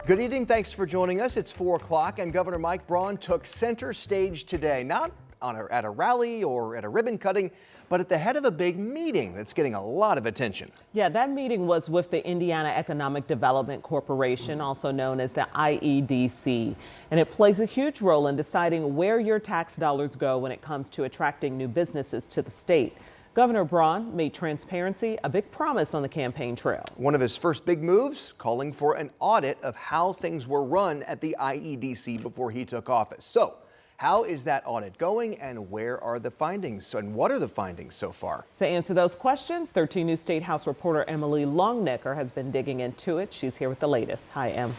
Good evening. Thanks for joining us. It's 4 o'clock and Governor Mike Braun took center stage today, not at a rally or at a ribbon cutting, but at the head of a big meeting that's getting a lot of attention. Yeah, that meeting was with the Indiana Economic Development Corporation, also known as the IEDC, and it plays a huge role in deciding where your tax dollars go when it comes to attracting new businesses to the state. Governor Braun made transparency a big promise on the campaign trail. One of his first big moves, calling for an audit of how things were run at the IEDC before he took office. So, how is that audit going and where are the findings and what are the findings so far? To answer those questions, 13 News State House reporter Emily Longnecker has been digging into it. She's here with the latest. Hi, Em.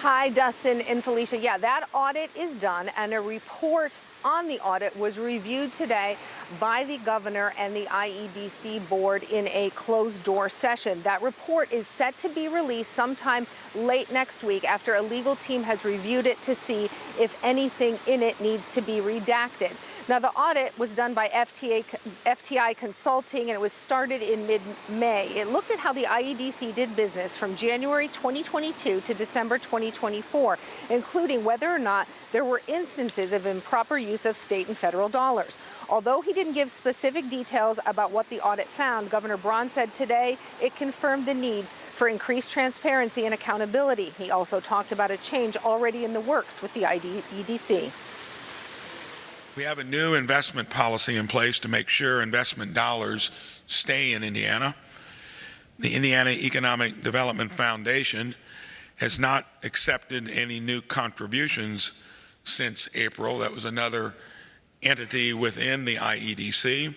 Hi, Dustin and Felicia. Yeah, that audit is done, and a report on the audit was reviewed today by the governor and the IEDC board in a closed-door session. That report is set to be released sometime late next week after a legal team has reviewed it to see if anything in it needs to be redacted. Now, the audit was done by FTI Consulting, and it was started in mid-May. It looked at how the IEDC did business from January 2022 to December 2024, including whether or not there were instances of improper use of state and federal dollars. Although he didn't give specific details about what the audit found, Governor Braun said today it confirmed the need for increased transparency and accountability. He also talked about a change already in the works with the IEDC. We have a new investment policy in place to make sure investment dollars stay in Indiana. The Indiana Economic Development Foundation has not accepted any new contributions since April. That was another entity within the IEDC,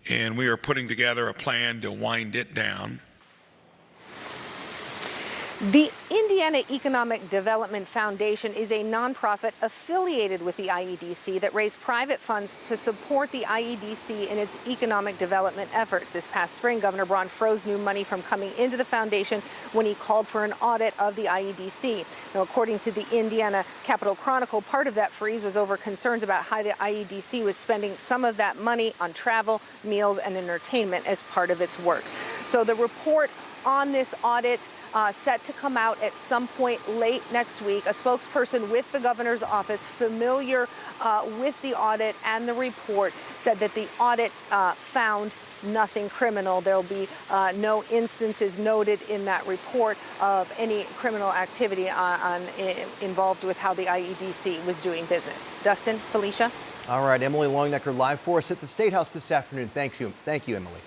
and we are putting together a plan to wind it down. The Indiana Economic Development Foundation is a nonprofit affiliated with the IEDC that raised private funds to support the IEDC in its economic development efforts. This past spring, Governor Braun froze new money from coming into the foundation when he called for an audit of the IEDC. Now, according to the Indiana Capitol Chronicle, part of that freeze was over concerns about how the IEDC was spending some of that money on travel, meals, and entertainment as part of its work. So the report on this audit set to come out at some point late next week. A spokesperson with the governor's office familiar with the audit and the report said that the audit found nothing criminal. There will be no instances noted in that report of any criminal activity involved with how the IEDC was doing business. Dustin, Felicia? All right, Emily Longnecker live for us at the State House this afternoon. Thank you, Emily.